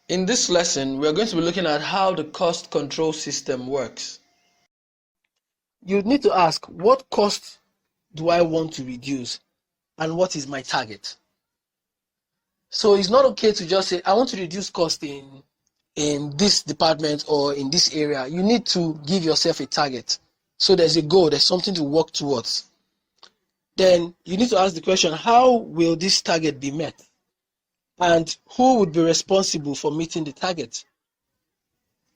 In this lesson, we are going to be looking at how the cost control system works. You need to ask, what cost do I want to reduce and what is my target? So it's not okay to just say, I want to reduce cost in this department or in this area. You need to give yourself a target. So there's a goal, there's something to work towards. Then you need to ask the question, how will this target be met? And who would be responsible for meeting the target?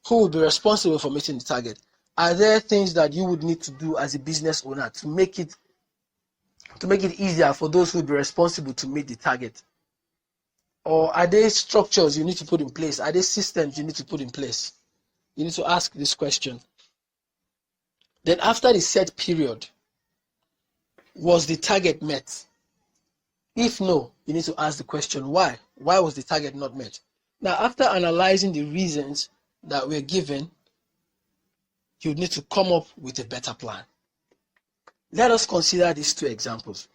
Who would be responsible for meeting the target? Are there things that you would need to do as a business owner to make it easier for those who would be responsible to meet the target? Or are there structures you need to put in place? Are there systems you need to put in place? You need to ask this question. Then after the set period, was the target met? If no, you need to ask the question, why? Why was the target not met? Now, after analyzing the reasons that were given, you need to come up with a better plan. Let us consider these two examples.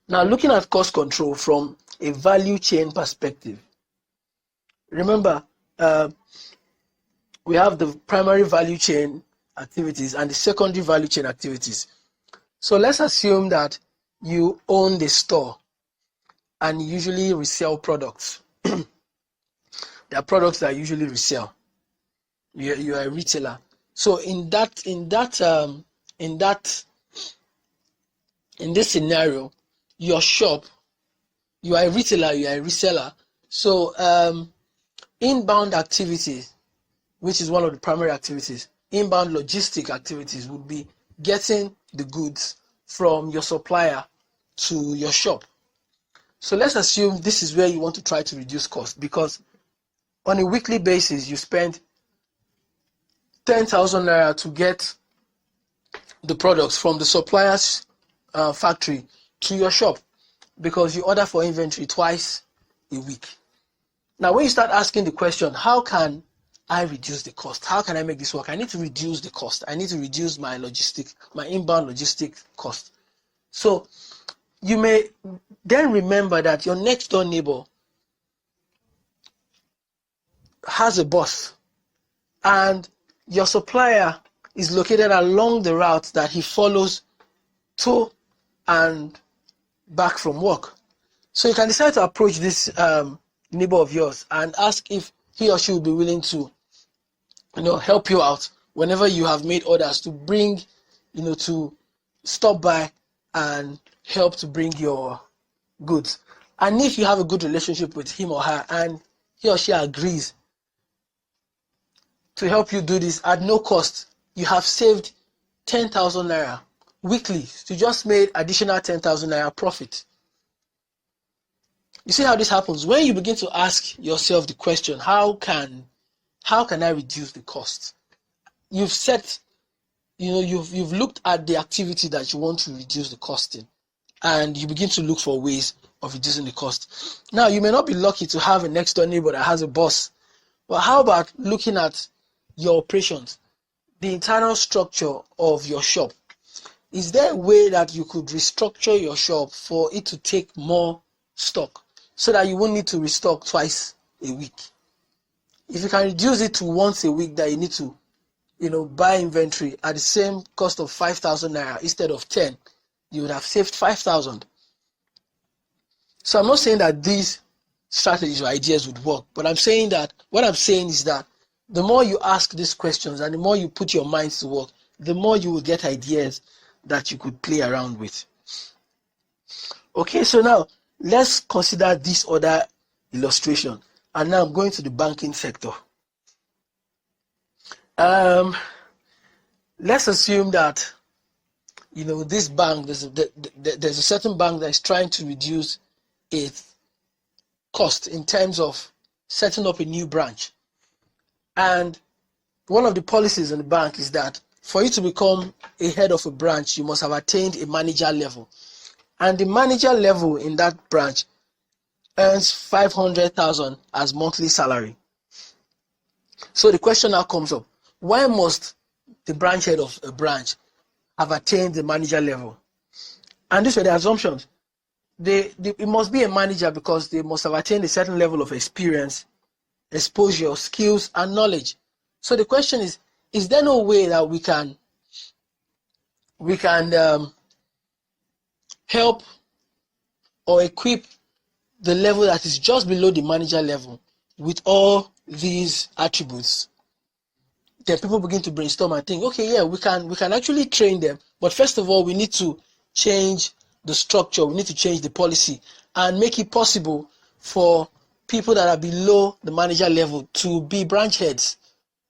Now, looking at cost control from a value chain perspective. Remember, we have the primary value chain activities and the secondary value chain activities. So let's assume that you own the store and usually resell products. There are products that usually resell. You are a retailer. So in this scenario, your shop, you are a retailer, you are a reseller. So inbound activities, which is one of the primary activities, inbound logistic activities would be getting the goods from your supplier to your shop. So let's assume this is where you want to try to reduce cost, because on a weekly basis, you spend 10,000 naira to get the products from the supplier's factory to your shop, because you order for inventory twice a week. Now, when you start asking the question, how can I reduce the cost? How can I make this work? I need to reduce the cost. I need to reduce my inbound logistic cost. So you may then remember that your next door neighbor has a bus and your supplier is located along the route that he follows to and back from work. So you can decide to approach this neighbor of yours and ask if he or she will be willing to help you out whenever you have made orders to bring, to stop by and help to bring your goods. And if you have a good relationship with him or her and he or she agrees to help you do this at no cost, you have saved 10,000 naira weekly. So you just made additional 10,000 naira profit. You see how this happens? When you begin to ask yourself the question, how can I reduce the cost? You've set, you've looked at the activity that you want to reduce the cost in, and you begin to look for ways of reducing the cost. Now, you may not be lucky to have a next door neighbor that has a bus, but how about looking at your operations, the internal structure of your shop? Is there a way that you could restructure your shop for it to take more stock so that you won't need to restock twice a week? If you can reduce it to once a week that you need to, buy inventory at the same cost of 5,000 naira instead of 10, you would have saved 5,000. So I'm not saying that these strategies or ideas would work, but what I'm saying is that the more you ask these questions and the more you put your minds to work, the more you will get ideas that you could play around with. Okay, so now let's consider this other illustration. And now I'm going to the banking sector. Let's assume that this bank, there's a certain bank that is trying to reduce its cost in terms of setting up a new branch. And one of the policies in the bank is that for you to become a head of a branch, you must have attained a manager level. And the manager level in that branch earns 500,000 as monthly salary. So the question now comes up, why must the branch head of a branch have attained the manager level? And these were the assumptions. It must be a manager because they must have attained a certain level of experience exposure, skills, and knowledge. So the question is there no way that we can help or equip the level that is just below the manager level with all these attributes? Then people begin to brainstorm and think, okay, yeah, we can actually train them, but first of all, we need to change the structure, we need to change the policy and make it possible for people that are below the manager level to be branch heads.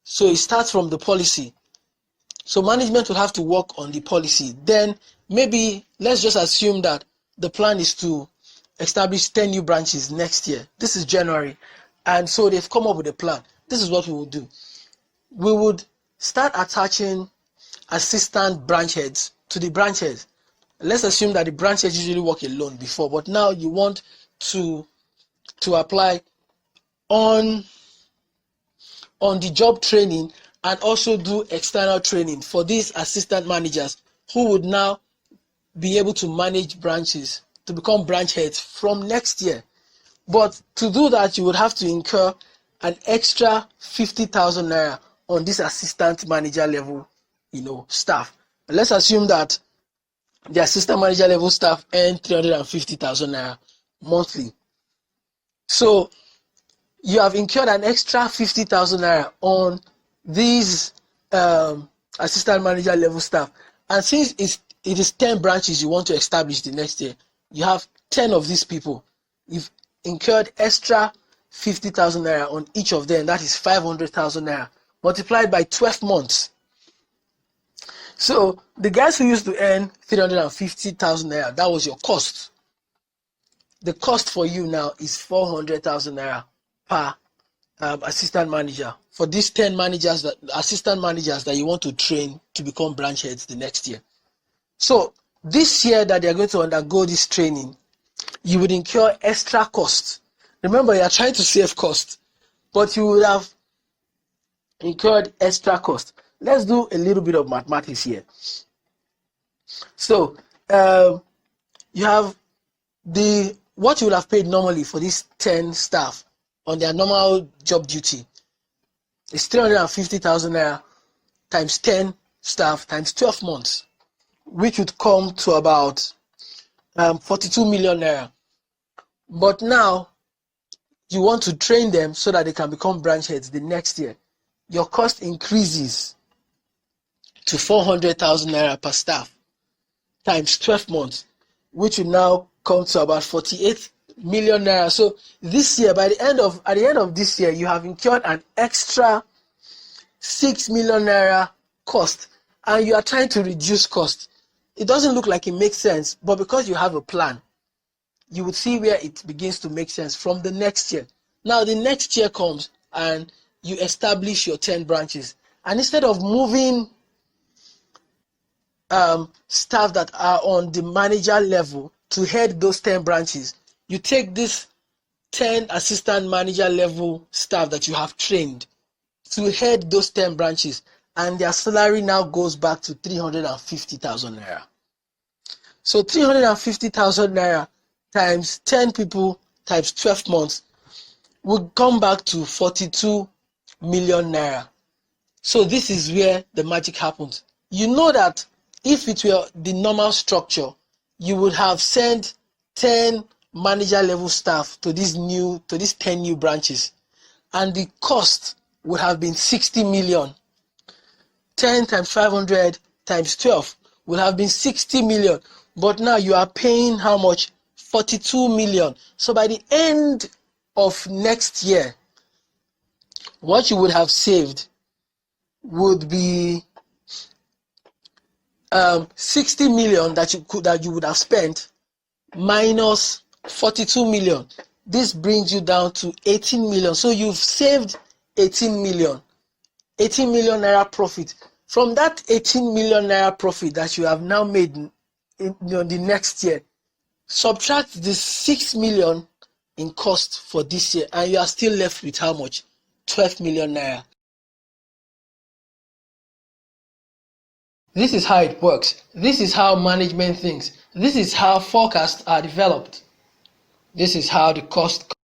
So it starts from the policy. So management will have to work on the policy. Then maybe let's just assume that the plan is to establish 10 new branches next year. This is January. And so they've come up with a plan. This is what we will do. We would start attaching assistant branch heads to the branch heads. Let's assume that the branch heads usually work alone before, but now you want to apply on the job training and also do external training for these assistant managers who would now be able to manage branches, to become branch heads from next year. But to do that, you would have to incur an extra 50,000 naira on this assistant manager level, staff. Let's assume that the assistant manager level staff earn 350,000 naira monthly. So you have incurred an extra 50,000 naira on these assistant manager level staff. And since it is 10 branches you want to establish the next year, you have 10 of these people. You've incurred extra 50,000 naira on each of them. That is 500,000 naira multiplied by 12 months. So the guys who used to earn 350,000 naira, that was your cost. The cost for you now is 400,000 naira per assistant manager for these 10 assistant managers that you want to train to become branch heads the next year. So this year that they are going to undergo this training, you would incur extra cost. Remember, you are trying to save cost, but you would have incurred extra cost. Let's do a little bit of mathematics here. So you have what you would have paid normally for these 10 staff on their normal job duty is 350,000 naira times 10 staff times 12 months, which would come to about 42 million naira. But now you want to train them so that they can become branch heads the next year. Your cost increases to 400,000 naira per staff times 12 months, which will now come to about 48 million naira. So this year, at the end of this year, you have incurred an extra 6 million naira cost, and you are trying to reduce cost. It doesn't look like it makes sense, but because you have a plan, you would see where it begins to make sense from the next year. Now the next year comes and you establish your 10 branches, and instead of moving staff that are on the manager level to head those 10 branches, you take this 10 assistant manager level staff that you have trained to head those 10 branches, and their salary now goes back to 350,000 naira. So 350,000 naira times 10 people times 12 months will come back to 42 million naira. So this is where the magic happens. You know that if it were the normal structure, you would have sent 10 manager level staff to these 10 new branches, and the cost would have been 60 million. 10 times 500 times 12 would have been 60 million. But now you are paying how much? 42 million. So by the end of next year, what you would have saved would be 60 million that you would have spent minus 42 million. This brings you down to 18 million. So you've saved 18 million. 18 million naira profit. From that 18 million naira profit that you have now made in the next year, subtract the 6 million in cost for this year, and you are still left with how much? 12 million naira. This is how it works. This is how management thinks. This is how forecasts are developed. This is how the cost